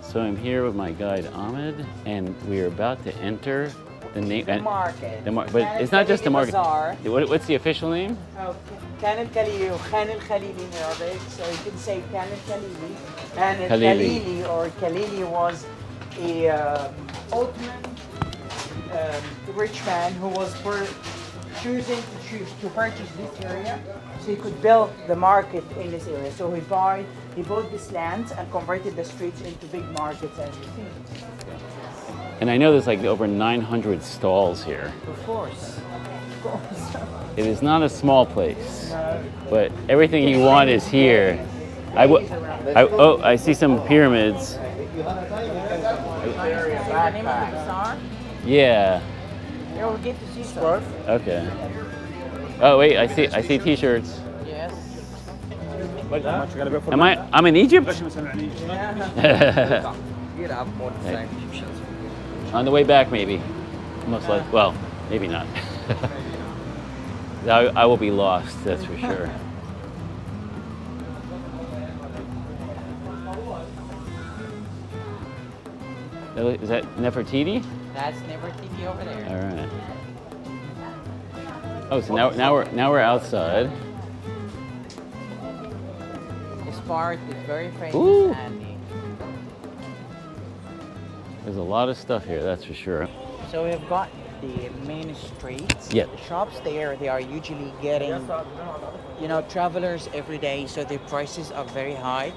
So I'm here with my guide Ahmed, and we're about to enter the market. But it's not just the market. Bazaar. What's the official name? Oh, EL-KHALILI or EL-KHALILI in Arabic. So you can say EL-KHALILI. And EL-KHALILI or Khalili was a Ottoman rich man who was choosing to purchase this area so he could build the market in this area. So he bought this land and converted the streets into big markets, as you see. And I know there's like over 900 stalls here. Of course. It is not a small place, but everything you want is here. I see some pyramids. Yeah. You'll get to see some. Okay. Oh wait, I see T-shirts. Yes. I'm in Egypt? Hey. On the way back, maybe. Most likely. Well, maybe not. I will be lost, that's for sure. Is that Nefertiti? That's Nefertiti over there. All right. Oh, so now we're outside. This part is very famous. Ooh. And There's a lot of stuff here, that's for sure. so we've got the main streets. Yeah. The shops there, they are usually getting, travelers every day, so the prices are very high.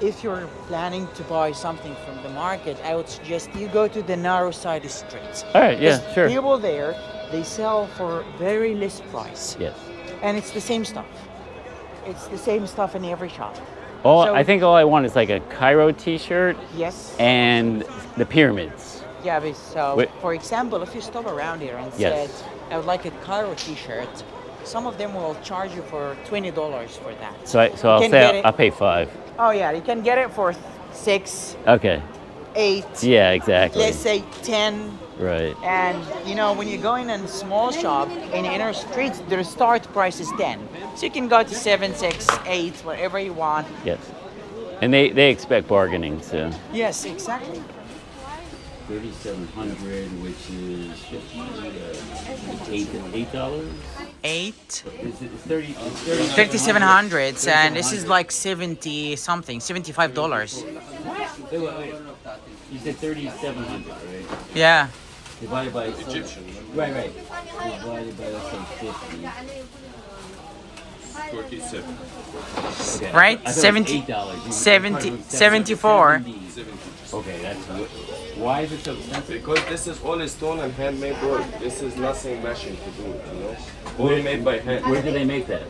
If you're planning to buy something from the market, I would suggest you go to the narrow side streets. All right, yeah, sure. People there, they sell for very less price. Yes. And it's the same stuff. It's the same stuff in every shop. I think all I want is like a Cairo T-shirt. Yes. And the pyramids. Yeah, but so, Wait. for example, if you stop around here and Yes. said, I would like a Cairo T-shirt, some of them will charge you for $20 for that. So I'll can say get I'll pay $5. Oh yeah, you can get it for 6, Okay. 8, Yeah, exactly. let's say 10. Right. And when you go in a small shop in inner streets, their start price is 10. So you can go to 7, 6, 8, whatever you want. Yes. And they expect bargaining, so. Yes, exactly. 3,700, which is $8. 8. It's 30. 3,700, and this is like 70 something, $75. Wait. You said 3,700, right? Yeah. Divided by Egyptian. Right. Divided by, let's say, 50. 47. Okay. Right? I thought it was $8. 74. Okay, that's why is it so expensive? Because this is all stone and handmade work. This is nothing machine to do, All made by hand. Where do they make that?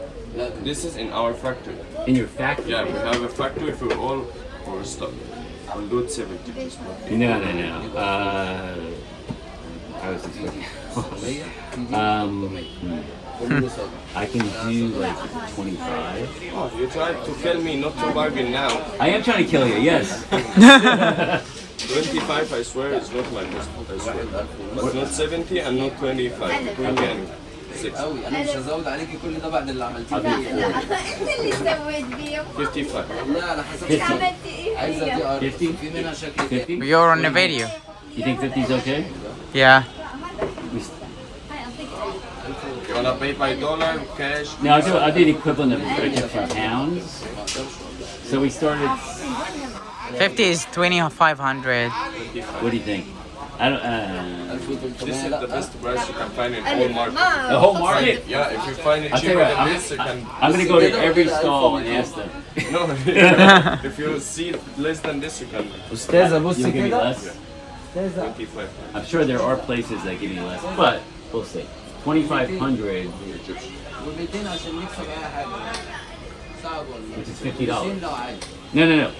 This is in our factory. In your factory? Yeah, we have a factory for all our stuff. We'll do it 70 just more. No. I was expecting. I can do like 25. Oh, you tried to kill me, not to bargain now. I am trying to kill you, yes. 25, I swear, is not my best. I swear. But not 70 and not 25. Between me and 6. انا مش هزود عليكي كل ده بعد اللي عملتيه. I'll do 40. انت اللي سويت بيه 55. والله على حسب 50. عملت ايه عايزه دي ارض 50. في منها شكل 50? You're on the video. You think 50 is okay? Yeah. You wanna pay by dollar, cash? No, I'll do the equivalent of Egyptian pounds. So we started. 50 is 2,500. What do you think? I don't. This is the best price you can find in all market. The whole market? Yeah, if you find it I'll tell you cheaper what, than this, you can. I'm gonna go to every stall and ask them. No, if you see less than this, you can. استاذه You بصي give me كده less? 25. I'm sure there are places that give me less, but we'll see. 2,500, و200 عشان نكسب اي حاجه صعب والله which is $50. 200 لو عادي No.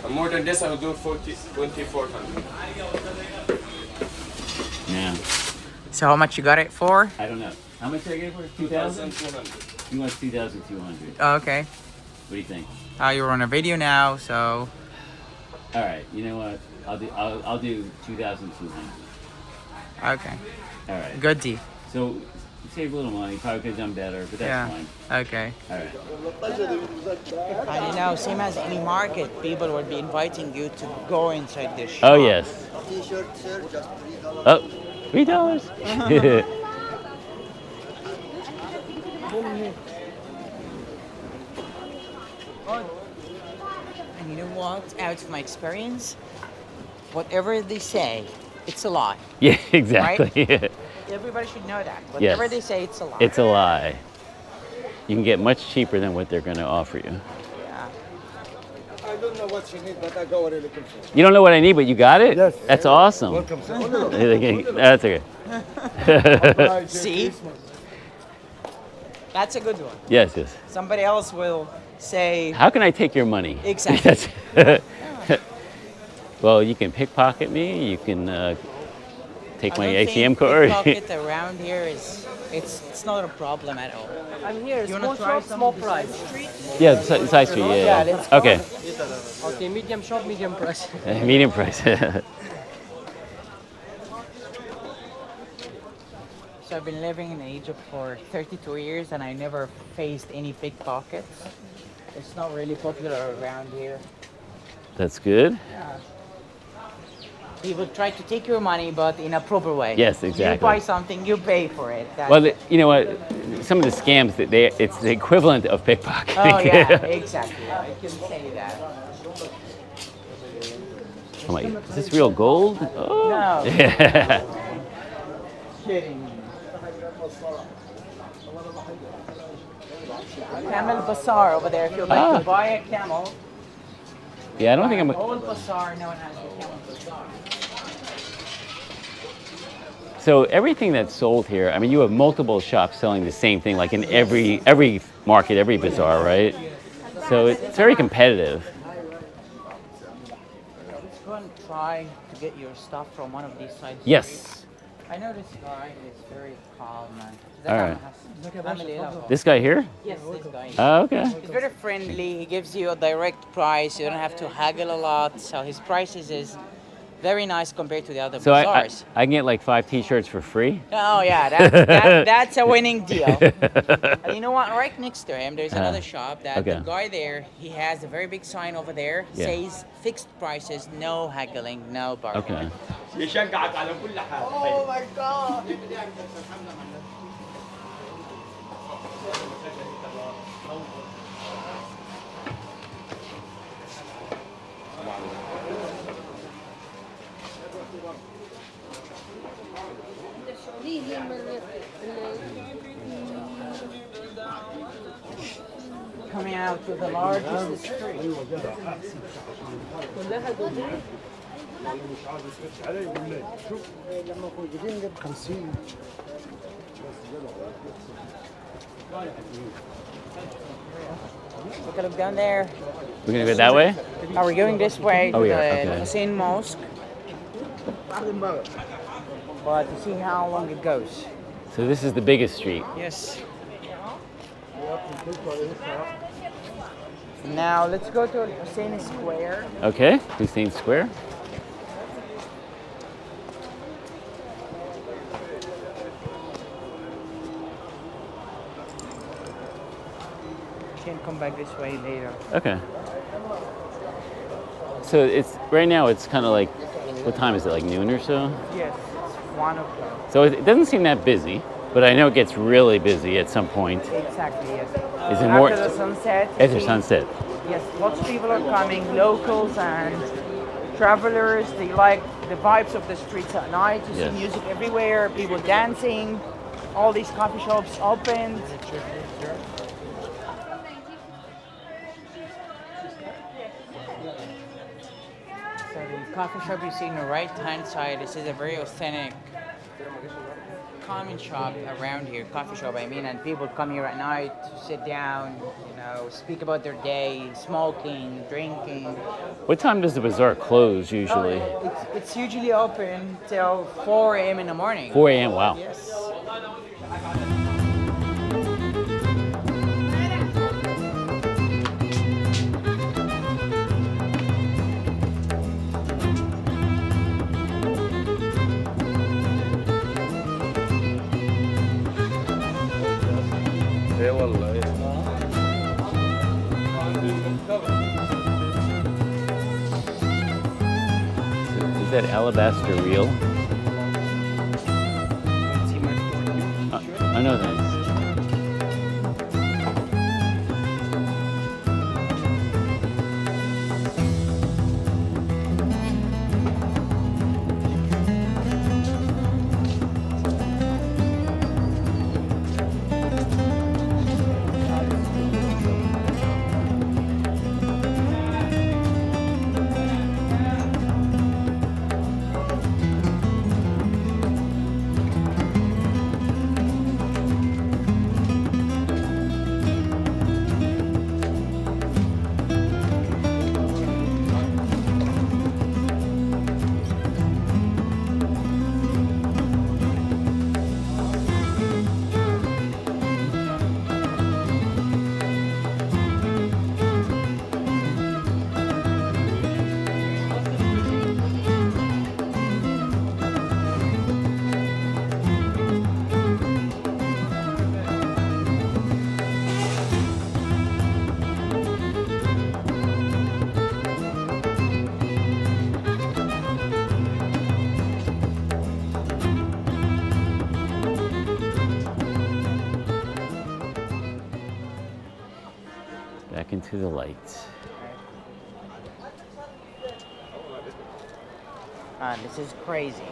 And more than this, I will do 2,400. No. So how much you got it for? I don't know. How much did I get it for? 2,000? 2,200. You want 2,200. Oh, okay. What do you think? You're on a video now, so All right. You know what? I'll do 2,200. okay. All right. Good deal. So Save a little money. Probably could have done better, but that's fine. Okay. All right. And you know, same as any market, people would be inviting you to go inside this shop. Oh yes. T-shirt, sir, just $3. Oh, $3. And you know what? Out of my experience, whatever they say, it's a lie. Yeah, exactly. Everybody should know that. Whatever Yes. they say, it's a lie. It's a lie. You can get much cheaper than what they're going to offer you. Yeah. I don't know what you need, but I got what you're looking for. You don't know what I need, but you got it? Yes. That's awesome. Welcome, sir. That's okay. See? That's a good one. Yes, yes. Somebody else will say, How can I take your money? Exactly. That's- well, you can pickpocket me. You can take my I don't ATM think card. pickpocket around here is, it's not a problem at all. I'm here. You Small want to try shop, some small of the price. Yeah, the side street. Yeah. let's go. Okay. Okay, medium shop, medium price. Medium price. So I've been living in Egypt for 32 years and I never faced any pickpockets. It's not really popular around here. That's good. People try to take your money, but in a proper way. Yes, You exactly. buy something, you pay for it. That's Well, it. you know what? Some of the scams that it's the equivalent of pickpocketing. Oh yeah, exactly. I can say that. I'm like, is this real gold? Oh. No. Yeah. Kidding me. Camel Bazaar over there. If you'd like Ah. to buy a camel, Yeah, I don't think I'm. old bazaar known as the Camel Bazaar. So everything that's sold here, I mean, you have multiple shops selling the same thing, like in every market, every bazaar, right? So it's very competitive. Let's go and try to get your stuff from one of these sites. Yes. I know this guy is very calm, man. All right. Family. This guy here? Yes, this guy. Oh, okay. He's very friendly. He gives you a direct price. You don't have to haggle a lot. So his prices is very nice compared to the other So I bazaars. can get like 5 T-shirts for free. Oh yeah, that's a winning deal. And you know what? Right next to him, there's another shop that okay. the guy there, he has a very big sign over there, Yeah. says fixed prices, no haggling, no bargaining. Okay. Oh my God! Coming out to the largest street. Look at him down there. We're gonna go that way. Are we going this way Oh, to yeah, the okay. Hussein Mosque? But to see how long it goes. So this is the biggest street. Yes. Now let's go to Hussein Square. Okay. Hussein Square. Can come back this way later. Okay. So it's right now. It's kind of like, what time is it? Like noon or so. Yes, it's 1 o'clock. So it doesn't seem that busy, but I know it gets really busy at some point. Exactly, yes. Is it more After the sunset. after see- sunset? Yes, lots of people are coming, locals and travelers. They like the vibes of the streets at night. You Yes. see music everywhere, people dancing, all these coffee shops opened. So the coffee shop you see on the right hand side, this is a very authentic common shop around here, coffee shop I mean, and people come here at night to sit down, you know, speak about their day, smoking, drinking. What time does the bazaar close usually? It's usually open till 4 a.m. in the morning. 4 a.m. Wow. Yes. Is that alabaster real? I know that. Back into the light. This is crazy.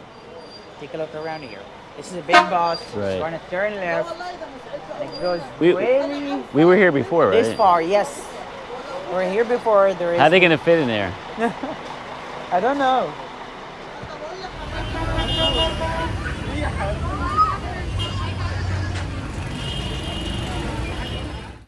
Take a look around here. This is a big bus. Right. It's going to turn left. And it goes We were here before, right? this far, yes. We're here before. There is. How are they going to fit in there? I don't know.